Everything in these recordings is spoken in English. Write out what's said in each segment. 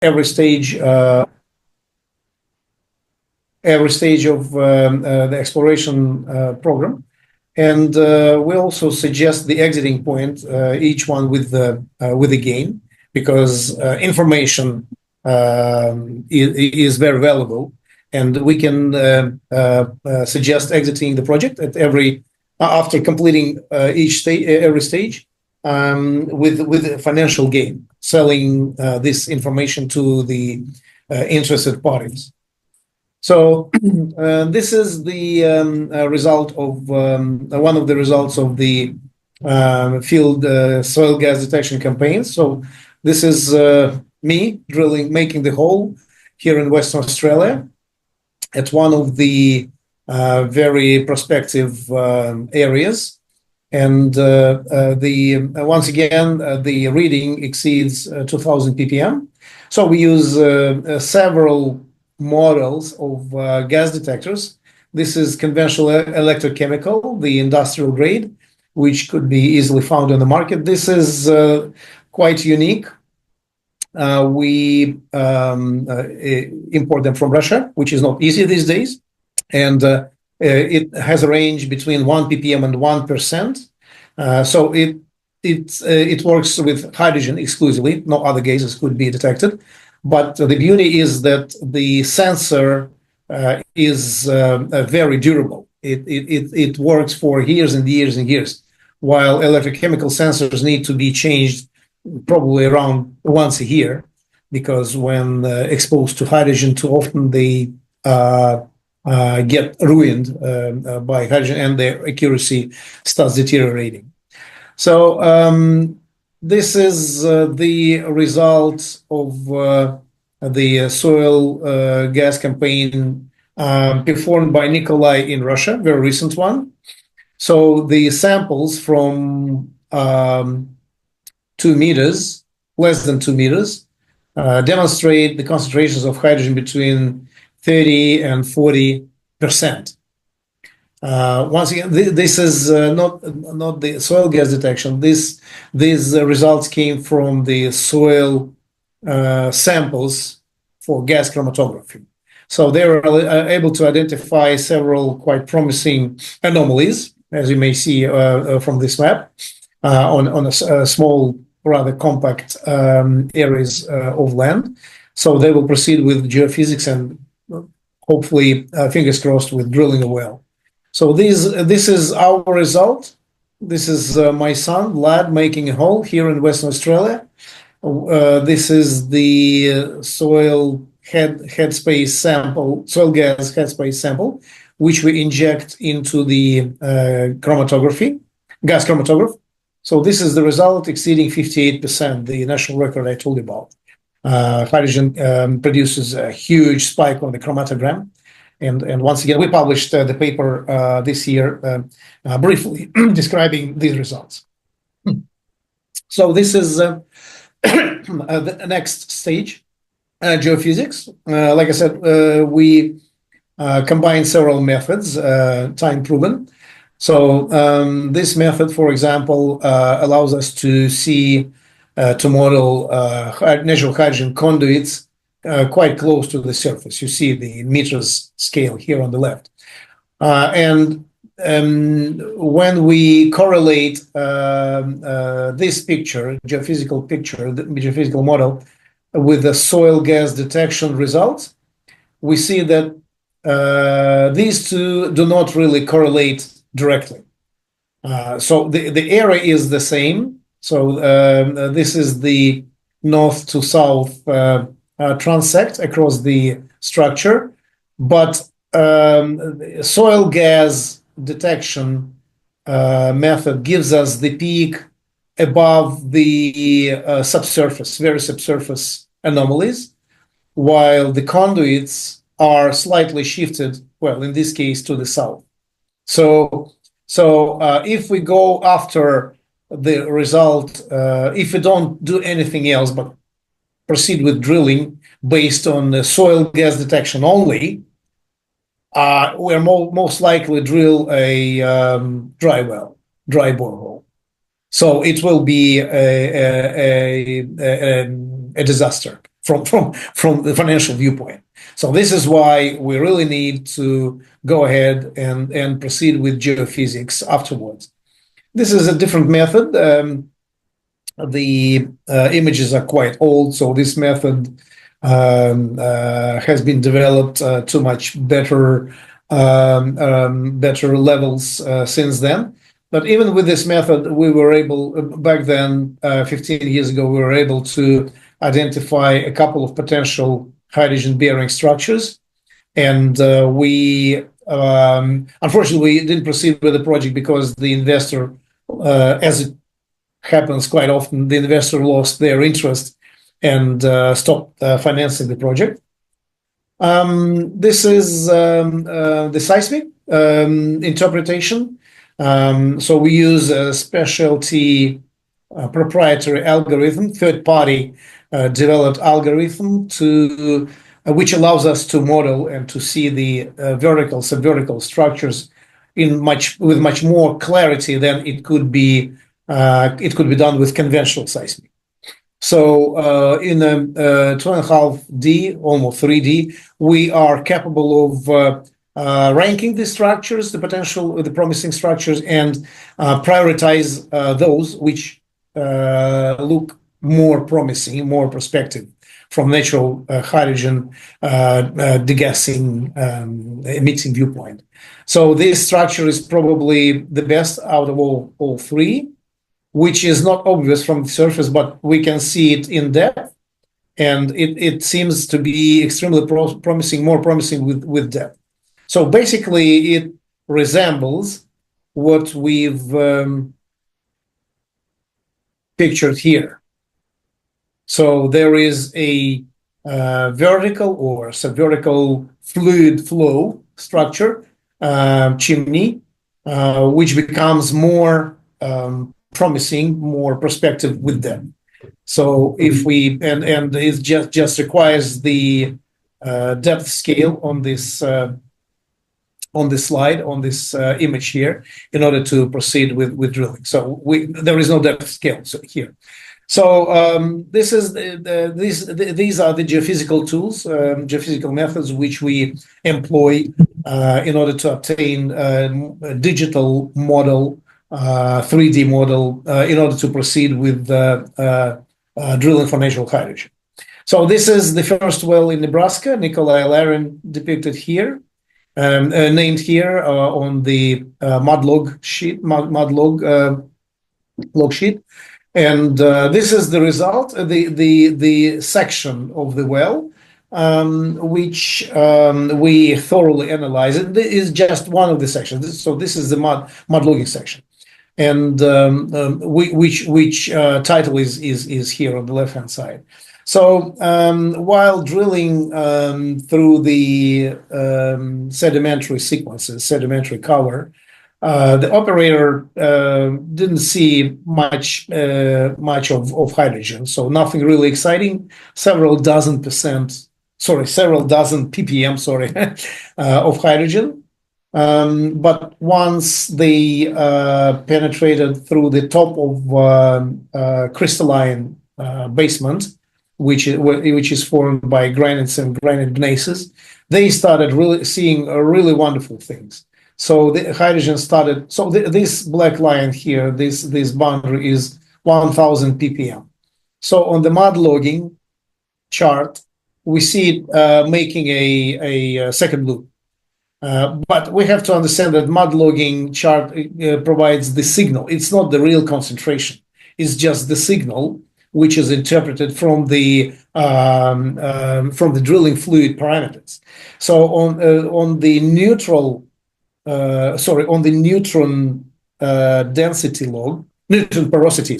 every stage of the exploration program. And we also suggest the exiting point, each one with a gain, because information is very valuable, and we can suggest exiting the project at after completing every stage with a financial gain, selling this information to the interested parties. So this is the result of one of the results of the field soil gas detection campaigns. So this is me making the hole here in Western Australia at one of the very prospective areas. And once again, the reading exceeds 2000 ppm. So we use several models of gas detectors. This is conventional electrochemical, the industrial grade, which could be easily found on the market. This is quite unique. We import them from Russia, which is not easy these days. And it has a range between 1 ppm and 1%. So it works with hydrogen exclusively. No other gases could be detected. But the beauty is that the sensor is very durable. It works for years and years and years, while electrochemical sensors need to be changed probably around once a year, because when exposed to hydrogen too often, they get ruined by hydrogen and their accuracy starts deteriorating. So this is the result of the soil gas campaign performed by Nikolai in Russia, very recent one. So the samples from 2 meters, less than 2 meters, demonstrate the concentrations of hydrogen between 30 and 40%. Once again, this is not the soil gas detection. These results came from the soil samples for gas chromatography. So they were able to identify several quite promising anomalies, as you may see from this map, on a small, rather compact areas of land. So they will proceed with geophysics and hopefully, fingers crossed, with drilling a well. So this is our result. This is my son, Lad, making a hole here in Western Australia. This is the soil headspace sample, soil gas headspace sample, which we inject into the gas chromatograph. So this is the result exceeding 58%, the national record I told you about. Hydrogen produces a huge spike on the chromatogram. And once again, we published the paper this year briefly describing these results. So this is the next stage, geophysics. Like I said, we combine several methods, time proven. So this method, for example, allows us to see, to model natural hydrogen conduits quite close to the surface. You see the meters scale here on the left. And when we correlate this picture, geophysical picture, the geophysical model, with the soil gas detection results, we see that these two do not really correlate directly. So the area is the same. So this is the north to south transect across the structure, but soil gas detection method gives us the peak above the subsurface, very subsurface anomalies, while the conduits are slightly shifted, well, in this case, to the south. So if we go after the result, if we don't do anything else but proceed with drilling based on the soil gas detection only, we're most likely drill a dry borehole. So it will be a disaster. from the financial viewpoint. So this is why we really need to go ahead and proceed with geophysics afterwards. This is a different method. The images are quite old, so this method has been developed to much better better levels since then. But even with this method, we were able, back then, 15 years ago, we were able to identify a couple of potential hydrogen-bearing structures. And we, unfortunately, we didn't proceed with the project because the investor, as it happens quite often, the investor lost their interest and stopped financing the project. This is the seismic interpretation. So we use a specialty proprietary algorithm, third-party developed algorithm to which allows us to model and to see the vertical, subvertical structures with much more clarity than it could be done with conventional seismic. So in a 2.5D, almost 3D, we are capable of ranking the structures, the promising structures, and prioritize those which look more promising, more prospective from natural hydrogen degassing emitting viewpoint. So this structure is probably the best out of all three, which is not obvious from the surface, but we can see it in depth, and it seems to be extremely promising, more promising with depth. So basically, it resembles what we've pictured here. So there is a vertical or subvertical fluid flow structure, chimney, which becomes more promising, more prospective with them. So if we and it just requires the depth scale on this slide, on this image here, in order to proceed with drilling. So there is no depth scale here. So this is these are the geophysical tools, geophysical methods which we employ in order to obtain a digital model, 3D model, in order to proceed with drilling for natural hydrogen. So this is the first well in Nebraska, Nikolai Larin, depicted here, named here on the mud log sheet, log sheet. And this is the result, the section of the well, which we thoroughly analyzed. It is just one of the sections. So this is the mud logging section, and which title is here on the left-hand side. So while drilling through the sedimentary sequences, sedimentary cover, the operator didn't see much of hydrogen, so nothing really exciting. Several dozen ppm, of hydrogen. But once they penetrated through the top of crystalline basement, which is formed by granites and granite gneisses, they started really seeing really wonderful things. So the hydrogen started. So this black line here, this boundary is 1,000 ppm. So on the mud logging chart, we see it making a second loop. But we have to understand that mud logging chart provides the signal. It's not the real concentration. It's just the signal, which is interpreted from the drilling fluid parameters. So on the neutron density log, neutron porosity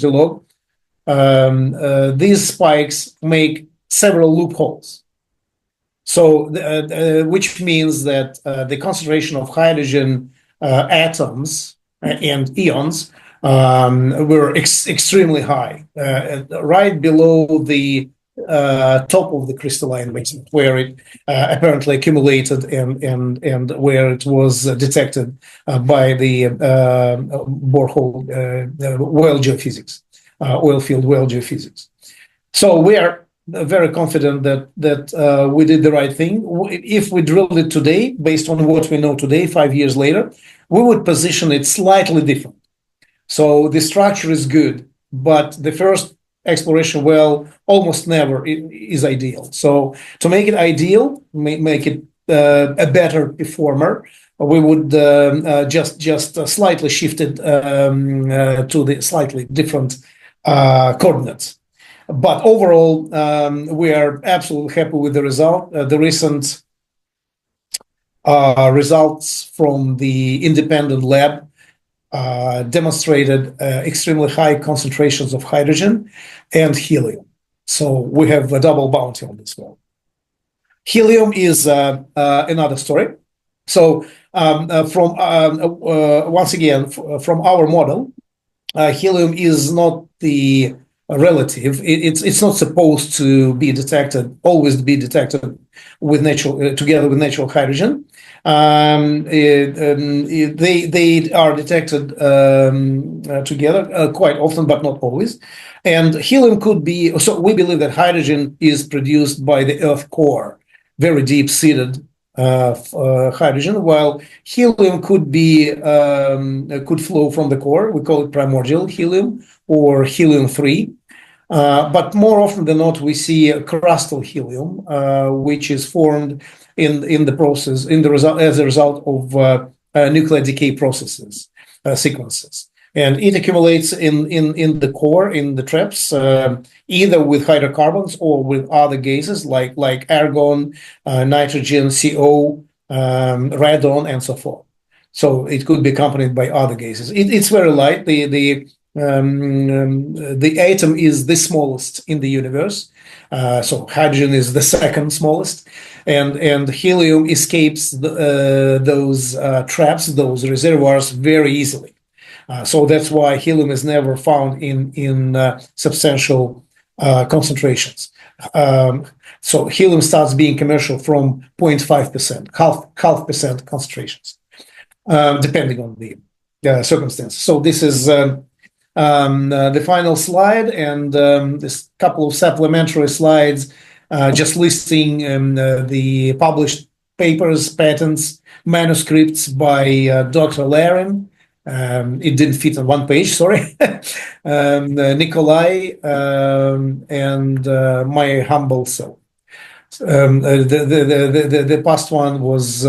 log, these spikes make several loopholes. So, which means that the concentration of hydrogen atoms and ions were extremely high, right below the top of the crystalline basement, where it apparently accumulated and where it was detected by the borehole well geophysics, oil field well geophysics. So we are very confident that we did the right thing. If we drilled it today, based on what we know today, 5 years later, we would position it slightly different. So the structure is good, but the first exploration well almost never is ideal. So to make it ideal, make it a better performer, we would just slightly shifted to the slightly different coordinates. But overall, we are absolutely happy with the result. The recent results from the independent lab demonstrated extremely high concentrations of hydrogen and helium. So we have a double bounty on this well. Helium is another story. So once again, from our model, helium is not the relative. It's not supposed to be detected, always be detected with natural together with natural hydrogen. They are detected together quite often, but not always. And helium could be, so we believe that hydrogen is produced by the Earth core, very deep-seated hydrogen, while helium could be could flow from the core. We call it primordial helium or helium-3. But more often than not, we see crustal helium, which is formed in the process, as a result of nuclear decay processes, sequences. And it accumulates in the core, in the traps, either with hydrocarbons or with other gases like argon, nitrogen, CO, radon, and so forth. So it could be accompanied by other gases. It's very light. The atom is the smallest in the universe. So hydrogen is the second smallest, and helium escapes those traps, those reservoirs very easily. So that's why helium is never found in substantial concentrations. So helium starts being commercial from 0.5%, half percent concentrations, depending on the circumstances. So this is the final slide, and this couple of supplementary slides just listing the published papers, patents, manuscripts by Dr. Larin. It didn't fit on one page, sorry. Nikolai and my humble self. The past one was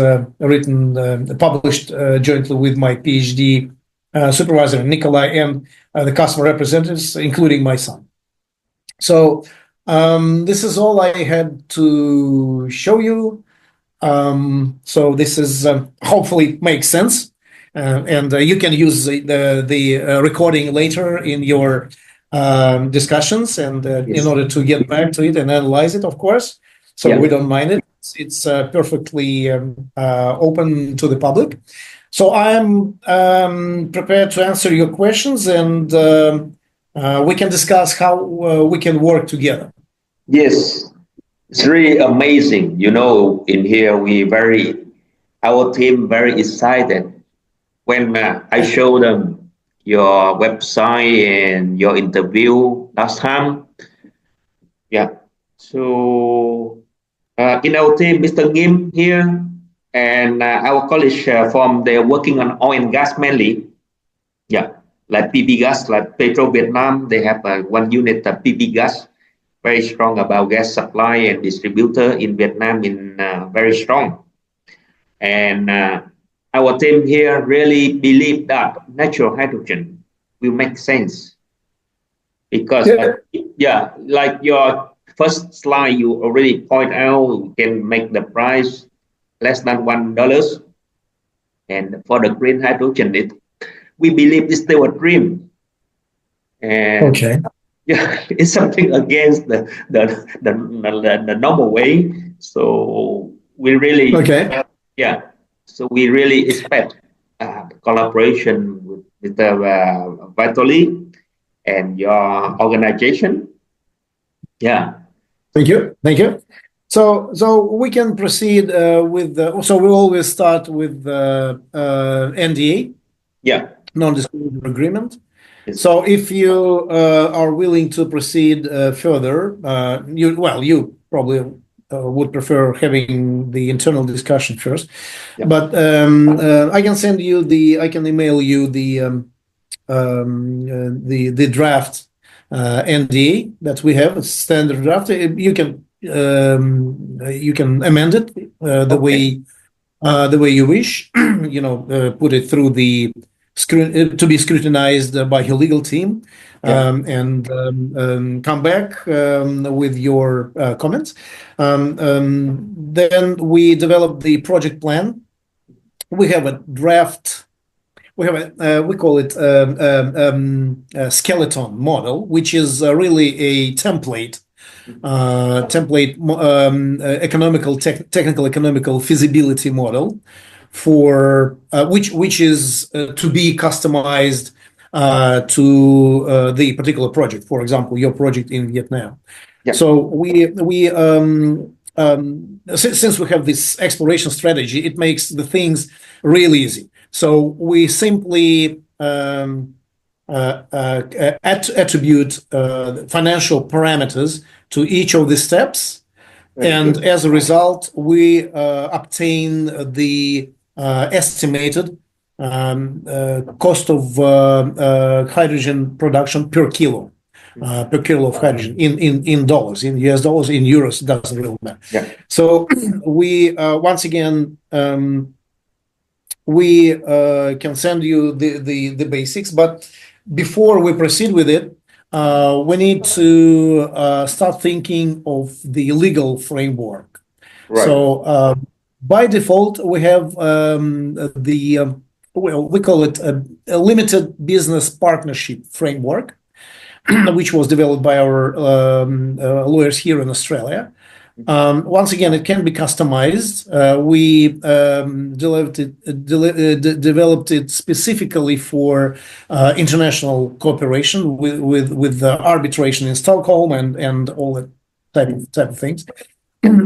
published jointly with my PhD supervisor, Nikolai, and the customer representatives, including my son. So this is all I had to show you. So this is hopefully makes sense. And you can use the recording later in your discussions, and yes, in order to get back to it and analyze it, of course. So yeah, we don't mind it. It's perfectly open to the public. So I'm prepared to answer your questions, and we can discuss how we can work together. Yes, it's really amazing. You know, in here our team very excited when I showed them your website and your interview last time. Yeah. So in our team, Mr. Ngim here and our colleagues they're working on oil and gas mainly. Yeah, like PB gas, like Petro Vietnam, they have one unit of PB gas, very strong about gas supply and distributor in Vietnam, very strong. And our team here really believe that natural hydrogen will make sense because, yeah, like your first slide, you already point out, we can make the price less than $1. And for the green hydrogen, we believe it's still a dream. And okay, yeah, it's something against the normal way. So we really, okay, yeah. So we really expect collaboration with Vitaly and your organization. Yeah. Thank you. Thank you. So we can proceed with so we always start with NDA. Yeah. Non-disclosure agreement. So if you are willing to proceed further, you probably would prefer having the internal discussion first. Yeah. But I can I can email you the draft NDA that we have, a standard draft. You can amend it the way you wish. Put it through the screen to be scrutinized by your legal team, and come back with your comments. Then we develop the project plan. We have a draft. We call it a skeleton model, which is really a template technical economical feasibility model for which is to be customized to the particular project. For example, your project in Vietnam. Yeah. So since we have this exploration strategy, it makes the things really easy. So we simply attribute financial parameters to each of the steps, and as a result, we obtain the estimated cost of hydrogen production per kilo of hydrogen in dollars, in US dollars, in euros, it doesn't really matter. Yeah. So we once again we can send you the basics, but before we proceed with it, we need to start thinking of the legal framework. Right. So by default, we have we call it a limited business partnership framework, which was developed by our lawyers here in Australia. Once again, it can be customized. We developed it specifically for international cooperation with arbitration in Stockholm and all that type of things.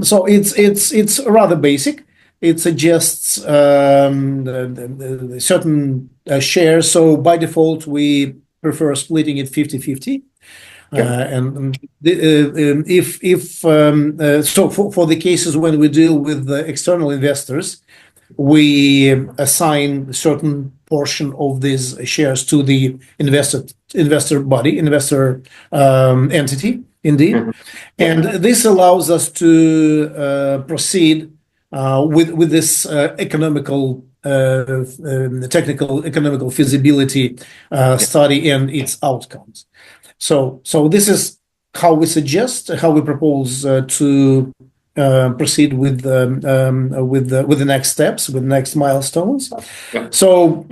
So it's rather basic. It suggests certain shares. So by default, we prefer splitting it 50-50. And for the cases when we deal with external investors, we assign a certain portion of these shares to the investor entity, indeed. Mm-hmm. And this allows us to proceed with this technical economical feasibility study and its outcomes. So this is how we propose to proceed with the next steps, with the next milestones. Yeah. So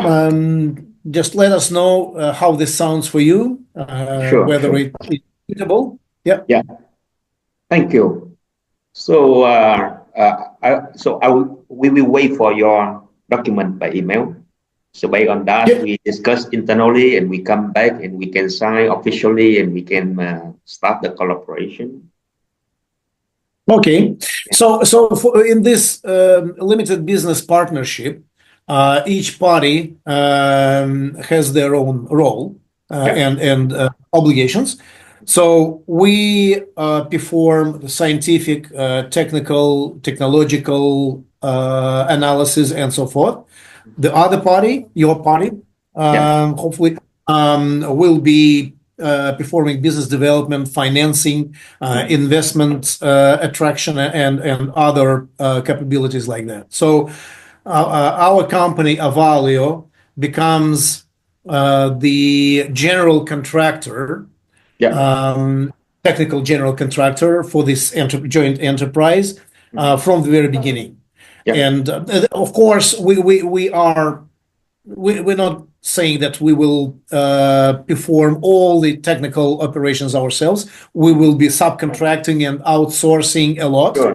just let us know how this sounds for you, whether it's suitable. Yeah. Yeah. Thank you. So we will wait for your document by email. So based on that, we discuss internally, and we come back, and we can sign officially, and we can start the collaboration. Okay. So in this limited business partnership, each party has their own role and obligations. So we perform the scientific, technological analysis and so forth. The other party, your party, hopefully, will be performing business development, financing, investment attraction, and other capabilities like that. So our company, Avalio, becomes the general contractor, technical general contractor for this joint enterprise from the very beginning. And of course, we're not saying that we will perform all the technical operations ourselves. We will be subcontracting and outsourcing a lot. Sure.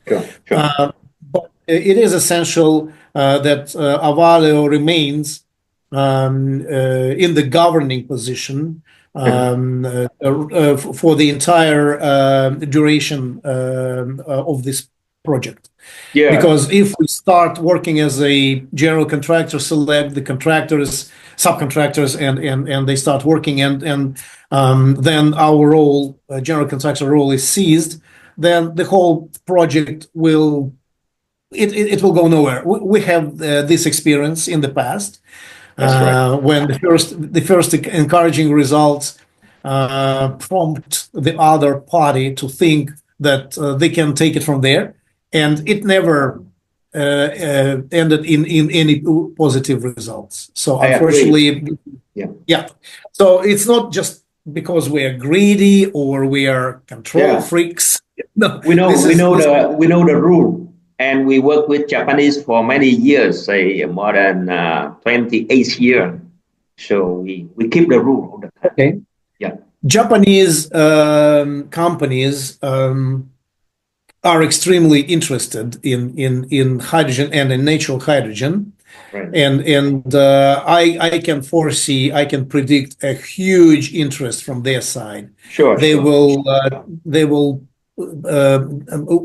But it is essential that Avalio remains in the governing position for the entire duration of this project. Yeah. Because if we start working as a general contractor, select the contractors, subcontractors, and they start working, and then our role, general contractor role, is seized, then the whole project will go nowhere. We have this experience in the past. That's right. When the first encouraging results prompt the other party to think that they can take it from there, and it never ended in any positive results. So I agree. unfortunately, Yeah. So it's not just because we are greedy or we are control freaks. No, We know the rule, and we work with Japanese for many years, say more than 28 years. So we keep the rule all the time. Okay. Yeah. Japanese companies are extremely interested in hydrogen and in natural hydrogen. Right. And I can predict a huge interest from their side. Sure. They will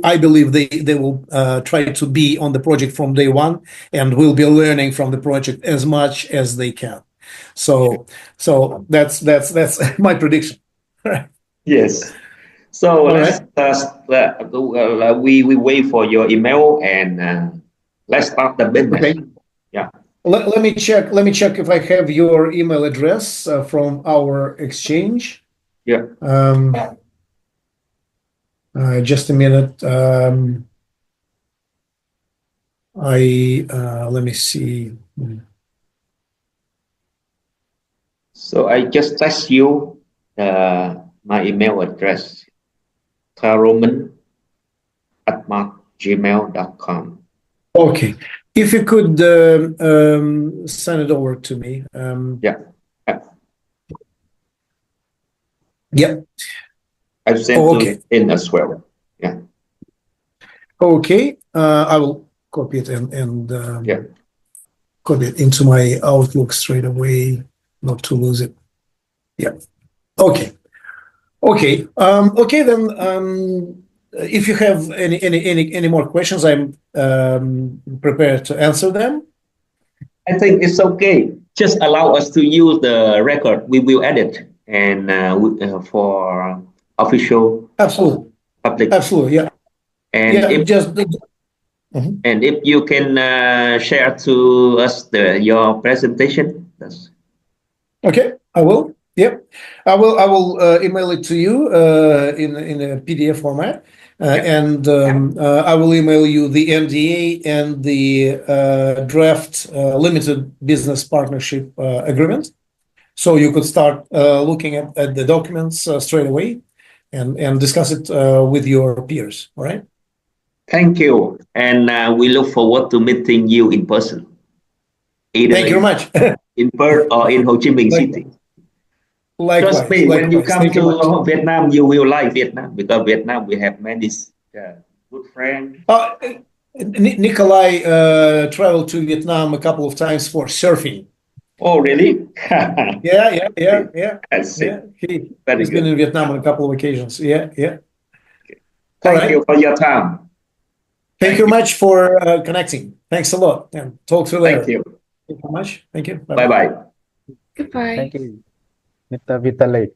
I believe they will try to be on the project from day one, and will be learning from the project as much as they can. So that's my prediction. Yes. So we wait for your email, and let's start the business. Okay. Yeah. Let me check if I have your email address from our exchange. Yeah. Just a minute. Let me see. So I just text you my email address, taroman@gmail.com. Okay. If you could send it over to me. Yeah. Yep. I've sent it in as well. Yeah. Okay. I will copy it and copy it into my Outlook straight away, not to lose it. Yeah. Okay. Okay. Okay then. If you have any more questions, I'm prepared to answer them. I think it's okay. Just allow us to use the record. We will edit and for official. Absolutely. Public. Absolutely. Yeah. And if if you can share to us your presentation. Okay, I will. Yep, I will email it to you in a PDF format, and I will email you the NDA and the draft limited business partnership agreement, so you could start looking at the documents straight away and discuss it with your peers. All right. Thank you, and we look forward to meeting you in person. Either Thank you very much. In Perth or in Ho Chi Minh City. Likewise. Trust me, when you come to Vietnam, you will like Vietnam, because Vietnam we have many good friends. Nikolai traveled to Vietnam a couple of times for surfing. Oh, really? Yeah. I see. Yeah. He's been in Vietnam on a couple of occasions. Yeah. Okay. Thank you for your time. Thank you much for connecting. Thanks a lot. And talk to you later. Thank you. Thank you so much. Thank you. Bye-bye. Goodbye. Thank you, Mr. Vitaly.